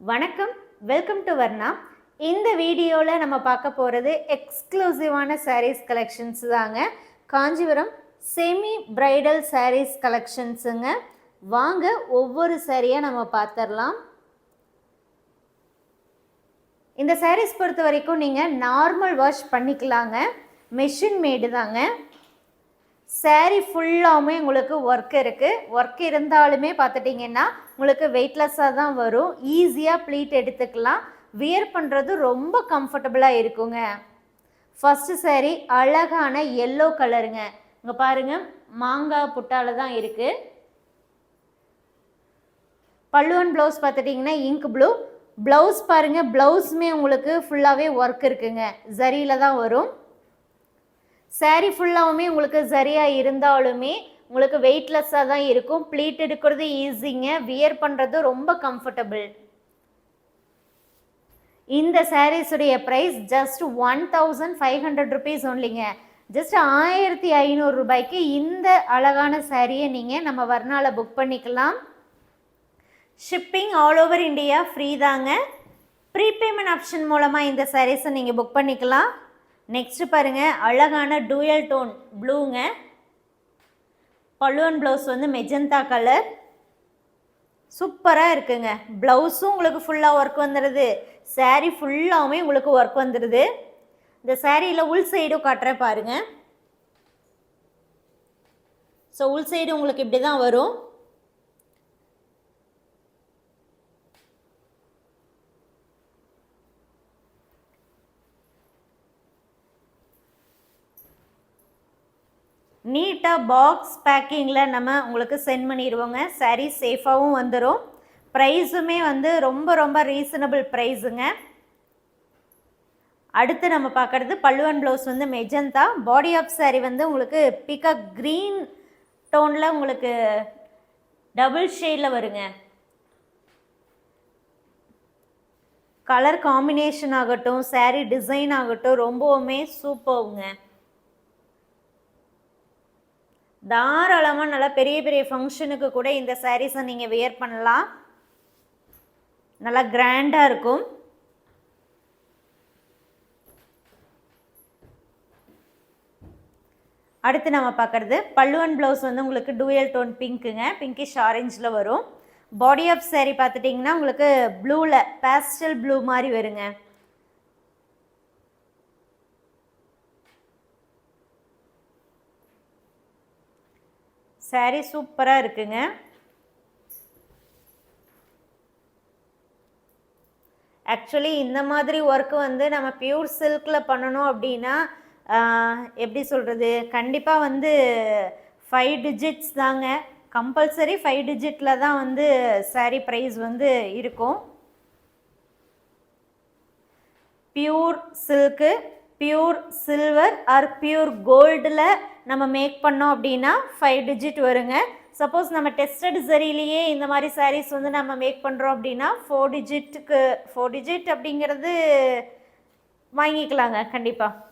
வணக்கம், welcome to Varna. இந்த வீடியோவில் நம்ம பார்க்க போகிறது எக்ஸ்க்ளூசிவான சாரீஸ் கலெக்ஷன்ஸ் தாங்க. காஞ்சிபுரம் செமி பிரைடல் சாரீஸ் கலெக்ஷன்ஸுங்க. வாங்க ஒவ்வொரு சாரியாக நம்ம பார்த்துடலாம். இந்த சாரீஸ் பொறுத்த வரைக்கும் நீங்கள் நார்மல் வாஷ் பண்ணிக்கலாங்க, மெஷின் மேடு தாங்க. சாரீ ஃபுல்லாகவுமே உங்களுக்கு ஒர்க் இருக்குது. ஒர்க் இருந்தாலுமே பார்த்துட்டிங்கன்னா உங்களுக்கு வெயிட்லெஸ்ஸாக தான் வரும். ஈஸியாக ப்ளீட் எடுத்துக்கலாம். வியர் பண்ணுறது ரொம்ப கம்ஃபர்டபுளாக இருக்குங்க. ஃபஸ்ட்டு சாரீ அழகான எல்லோ கலருங்க. இங்கே பாருங்கள், மாங்காய் புட்டால தான் இருக்குது. பல்லுவன் ப்ளவுஸ் பார்த்துட்டிங்கன்னா இங்க் ப்ளூ. ப்ளவுஸ் பாருங்கள், ப்ளவுஸுமே உங்களுக்கு ஃபுல்லாகவே ஒர்க் இருக்குங்க, ஜரியில் தான் வரும். சாரீ ஃபுல்லாகவுமே உங்களுக்கு சரியாக இருந்தாலுமே உங்களுக்கு வெயிட்லெஸ்ஸாக தான் இருக்கும். ப்ளீட் எடுக்கிறது ஈஸிங்க, வியர் பண்ணுறது ரொம்ப கம்ஃபர்டபுள். இந்த சாரீஸுடைய ப்ரைஸ் ஜஸ்ட் 1500 ருபீஸ் ஒன்லிங்க. ஜஸ்ட் 1500 ரூபாய்க்கு இந்த அழகான சாரியை நீங்கள் நம்ம வர்ணாவில் புக் பண்ணிக்கலாம். Shipping all over India free தாங்க. ப்ரீபேமெண்ட் ஆப்ஷன் மூலமாக இந்த சாரீஸை நீங்கள் புக் பண்ணிக்கலாம். நெக்ஸ்ட் பாருங்கள், அழகான டூயல் டோன் ப்ளூங்க. பல்லுவன் ப்ளவுஸ் வந்து மெஜந்தா கலர், சூப்பராக இருக்குங்க. ப்ளவுஸும் உங்களுக்கு ஃபுல்லாக ஒர்க் வந்துடுது, சாரீ ஃபுல்லாகவுமே உங்களுக்கு ஒர்க் வந்துடுது. இந்த சாரியில் உள் சைடும் காட்டுறேன் பாருங்கள். ஸோ உள் சைடு உங்களுக்கு இப்படி தான் வரும். நீட்டாக பாக்ஸ் பேக்கிங்கில் நம்ம உங்களுக்கு சென்ட் பண்ணிடுவோங்க. சாரீ சேஃபாகவும் வந்துடும். ப்ரைஸுமே வந்து ரொம்ப ரொம்ப ரீசனபிள் ப்ரைஸுங்க. அடுத்து நம்ம பார்க்குறது பல்லுவன் ப்ளவுஸ் வந்து மெஜந்தா. பாடி ஆஃப் சாரீ வந்து உங்களுக்கு பிகாக் க்ரீன் டோனில் உங்களுக்கு டபுள் ஷேடில் வருங்க. கலர் காம்பினேஷன் ஆகட்டும், சாரீ டிசைன் ஆகட்டும், ரொம்பவுமே சூப்பர்ங்க. தாராளமாக நல்லா பெரிய பெரிய ஃபங்க்ஷனுக்கு கூட இந்த சாரீஸை நீங்கள் வியர் பண்ணலாம். நல்லா கிராண்டாக இருக்கும். அடுத்து நம்ம பார்க்குறது பல்லுவன் ப்ளவுஸ் வந்து உங்களுக்கு டூயல் டோன் பிங்க்குங்க, பிங்கிஷ் ஆரஞ்சில் வரும். பாடி ஆஃப் சாரீ பார்த்துட்டிங்கன்னா உங்களுக்கு ப்ளூவில் பேஸ்டல் ப்ளூ மாதிரி வருங்க. சாரீ சூப்பராக இருக்குங்க. ஆக்சுவலி இந்த மாதிரி ஒர்க்கு வந்து நம்ம பியூர் சில்கில் பண்ணணும் அப்படின்னா எப்படி சொல்கிறது, கண்டிப்பாக வந்து 5 டிஜிட்ஸ் தாங்க கம்பல்சரி. 5 டிஜிட்டில் தான் வந்து சாரீ ப்ரைஸ் வந்து இருக்கும். Pure silk, pure silver R pure கோல்டில் நம்ம மேக் பண்ணோம் அப்படின்னா 5 டிஜிட் வருங்க. சப்போஸ் நம்ம டெஸ்டட் சரியிலேயே இந்த மாதிரி சாரீஸ் வந்து நம்ம மேக் பண்ணுறோம் அப்படின்னா 4 டிஜிட் அப்படிங்கிறது வாங்கிக்கலாங்க கண்டிப்பாக.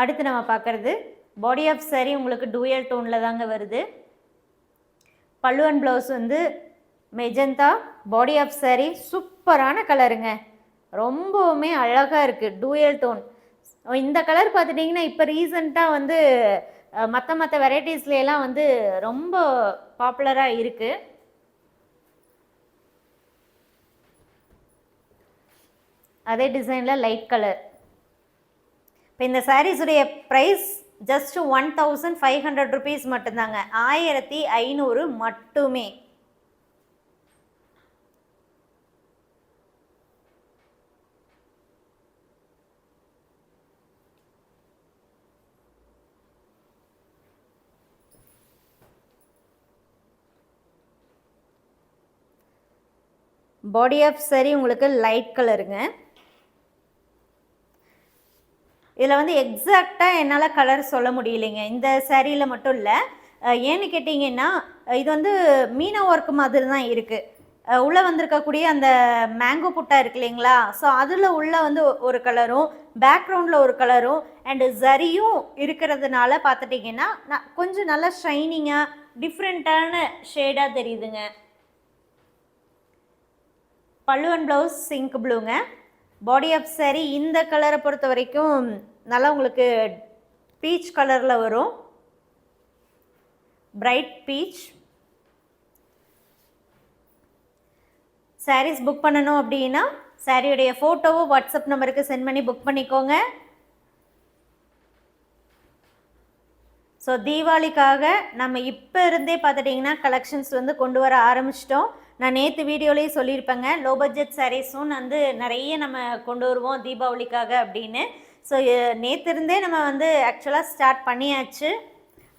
அடுத்து நம்ம பார்க்குறது பாடி ஆஃப் சாரீ உங்களுக்கு டூயல் டோனில் தாங்க வருது. பல்லுவன் ப்ளவுஸ் வந்து மெஜந்தா. பாடி ஆஃப் சாரீ சூப்பரான கலருங்க, ரொம்பவுமே அழகாக இருக்குது, டூயல் டோன். இந்த கலர் பார்த்துட்டிங்கன்னா இப்போ ரீசண்டாக வந்து மற்ற வெரைட்டிஸ்லாம் வந்து ரொம்ப பாப்புலராக இருக்குது. அதே டிசைனில் லைட் கலர். இப்போ இந்த சாரீஸுடைய ப்ரைஸ் ஜஸ்ட் 1500 ருபீஸ் மட்டும்தாங்க, 1500 மட்டுமே. பாடி ஆஃப் சாரீ உங்களுக்கு லைட் கலருங்க. இதில் வந்து எக்ஸாக்டாக என்னால் கலர் சொல்ல முடியலைங்க, இந்த சேரீயில் மட்டும் இல்லை. ஏன்னு கேட்டிங்கன்னா இது வந்து மீனா ஒர்க் மாதிரி தான் இருக்குது. உள்ளே வந்திருக்கக்கூடிய அந்த மேங்கோ புட்டா இருக்கு இல்லைங்களா, ஸோ அதில் உள்ளே வந்து ஒரு கலரும் பேக்ரவுண்டில் ஒரு கலரும் அண்டு ஜரியும் இருக்கிறதுனால பார்த்துட்டிங்கன்னா கொஞ்சம் நல்லா ஷைனிங்காக டிஃப்ரெண்ட்டான ஷேடாக தெரியுதுங்க. பல்லு அண்ட் ப்ளவுஸ் சிங்க் ப்ளூங்க. பாடி ஆஃப் சாரி இந்த கலரை பொறுத்த வரைக்கும் நல்லா உங்களுக்கு பீச் கலரில் வரும், பிரைட் பீச். சாரீஸ் புக் பண்ணணும் அப்படின்னா சாரியுடைய ஃபோட்டோவோ வாட்ஸ்அப் நம்பருக்கு சென்ட் பண்ணி புக் பண்ணிக்கோங்க. ஸோ தீபாவளிக்காக நம்ம இப்போ இருந்தே பார்த்துட்டிங்கன்னா கலெக்ஷன்ஸ் வந்து கொண்டு வர ஆரம்பிச்சிட்டோம். நான் நேற்று வீடியோலேயே சொல்லியிருப்பேங்க, லோ பட்ஜெட் சாரீஸும் வந்து நிறைய நம்ம கொண்டு வருவோம் தீபாவளிக்காக அப்படின்னு. ஸோ நேற்று இருந்தே நம்ம வந்து ஆக்சுவலாக ஸ்டார்ட் பண்ணியாச்சு.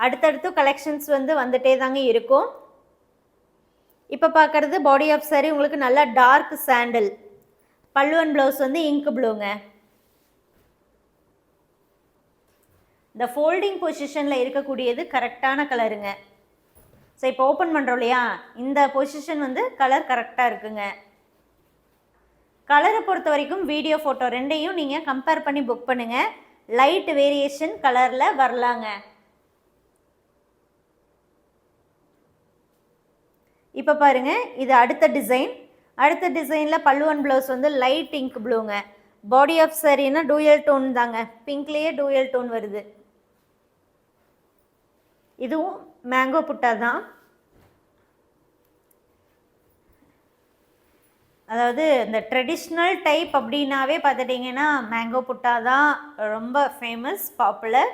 அடுத்தடுத்து கலெக்ஷன்ஸ் வந்து வந்துட்டே தாங்க இருக்கும். இப்போ பார்க்குறது பாடி ஆஃப் சாரி உங்களுக்கு நல்லா டார்க் சாண்டில். பல்லு அண்ட் ப்ளவுஸ் வந்து இங்க் ப்ளூங்க. இந்த ஃபோல்டிங் பொசிஷனில் இருக்கக்கூடியது கரெக்டான கலருங்க. ஸோ இப்போ ஓப்பன் பண்ணுறோம் இல்லையா, இந்த பொசிஷன் வந்து கலர் கரெக்டாக இருக்குங்க. கலரை பொறுத்த வரைக்கும் வீடியோ ஃபோட்டோ ரெண்டையும் நீங்கள் கம்பேர் பண்ணி புக் பண்ணுங்கள். லைட் வேரியேஷன் கலரில் வரலாங்க. இப்போ பாருங்கள், இது அடுத்த டிசைன். அடுத்த டிசைனில் பல்லு அண்ட் ப்ளவுஸ் வந்து லைட் இங்க் ப்ளூங்க. பாடி ஆஃப் சாரின்னா டூயல் டோன் தாங்க, பிங்க்லேயே டூயல் டோன் வருது. இதுவும் மேங்கோ புட்டா தான். அதாவது இந்த ட்ரெடிஷ்னல் டைப் அப்படின்னாவே பார்த்துட்டிங்கன்னா மேங்கோ புட்டா தான் ரொம்ப famous, popular.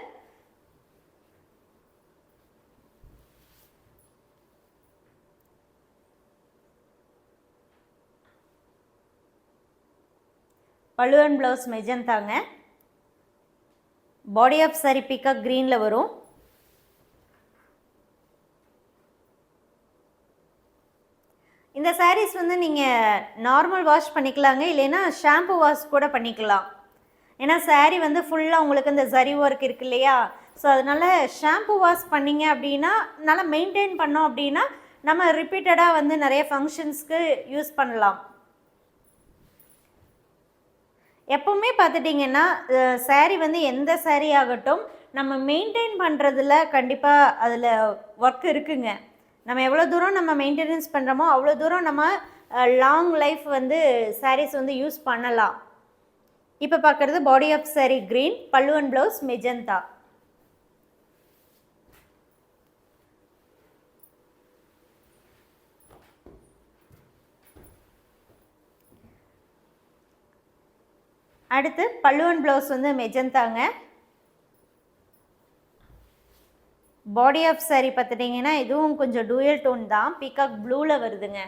Pallu and blouse மெஜந்தாங்க. பாடி ஆஃப் சாரி பீகாக் க்ரீனில் வரும். இந்த சாரீஸ் வந்து நீங்கள் நார்மல் வாஷ் பண்ணிக்கலாங்க, இல்லைன்னா ஷாம்பு வாஷ் கூட பண்ணிக்கலாம். ஏன்னா சாரீ வந்து ஃபுல்லாக உங்களுக்கு இந்த ஜரி ஒர்க் இருக்கு இல்லையா, ஸோ அதனால் ஷாம்பு வாஷ் பண்ணிங்க அப்படின்னா நல்லா மெயின்டைன் பண்ணோம் அப்படின்னா நம்ம ரிப்பீட்டடாக வந்து நிறைய ஃபங்க்ஷன்ஸ்க்கு யூஸ் பண்ணலாம். எப்போவுமே பார்த்துட்டிங்கன்னா சாரீ வந்து எந்த சாரீ ஆகட்டும் நம்ம மெயின்டைன் பண்ணுறதுல கண்டிப்பாக அதில் ஒர்க் இருக்குங்க. நம்ம எவ்வளோ தூரம் நம்ம மெயின்டெனன்ஸ் பண்ணுறோமோ அவ்வளோ தூரம் நம்ம லாங் லைஃப் வந்து சாரீஸ் வந்து யூஸ் பண்ணலாம். இப்போ பார்க்குறது பாடி ஆஃப் சாரீ க்ரீன், பல்லு அண்ட் ப்ளவுஸ் மெஜந்தா. அடுத்து பல்லு அண்ட் ப்ளவுஸ் வந்து மெஜந்தாங்க. பாடி ஆஃப் சாரி பார்த்துட்டிங்கன்னா இதுவும் கொஞ்சம் டூயல் டோன் தான், பீகாக் ப்ளூவில் வருதுங்க.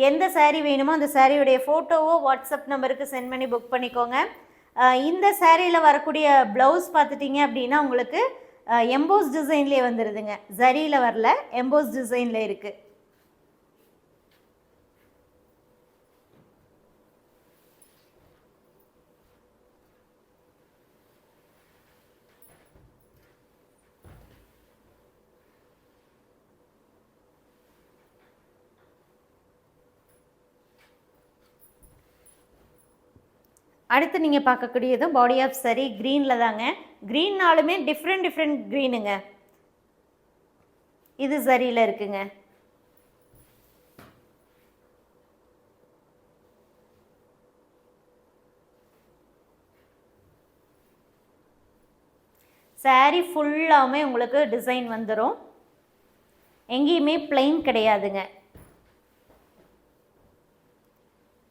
எந்த சாரீ வேணுமோ அந்த சாரியுடைய ஃபோட்டோவோ வாட்ஸ்அப் நம்பருக்கு சென்ட் பண்ணி புக் பண்ணிக்கோங்க. இந்த சாரியில் வரக்கூடிய ப்ளவுஸ் பார்த்துட்டிங்க அப்படின்னா உங்களுக்கு எம்போஸ் டிசைன்லேயே வந்துடுதுங்க, ஜரியில் வரல, எம்போஸ் டிசைனில் இருக்குது. அடுத்து நீங்கள் பார்க்கக்கூடியதும் பாடி ஆஃப் சாரி க்ரீனில் தாங்க. க்ரீன்னாலுமே டிஃப்ரெண்ட் க்ரீனுங்க. இது சரியில் இருக்குங்க. சாரி ஃபுல்லாமே உங்களுக்கு டிசைன் வந்துடும், எங்கேயுமே பிளெயின் கிடையாதுங்க.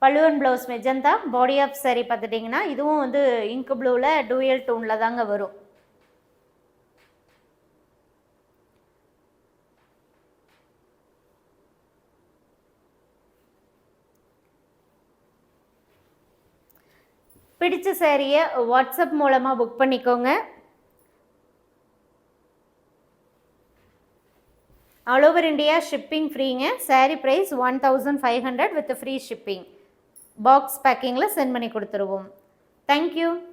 Pallu and blouse magenta. Body of sari பார்த்துட்டிங்கன்னா இதுவும் வந்து இங்க் ப்ளூவில் டூயல் டோனில் தாங்க வரும். பிடிச்ச சாரியை வாட்ஸ்அப் மூலமாக புக் பண்ணிக்கோங்க. ஆல் ஓவர் இந்தியா ஷிப்பிங் ஃப்ரீங்க. Sari price 1500 with free shipping. Box பேக்கிங்கில் சென்ட் பண்ணி கொடுத்துருவோம். தேங்க்யூ.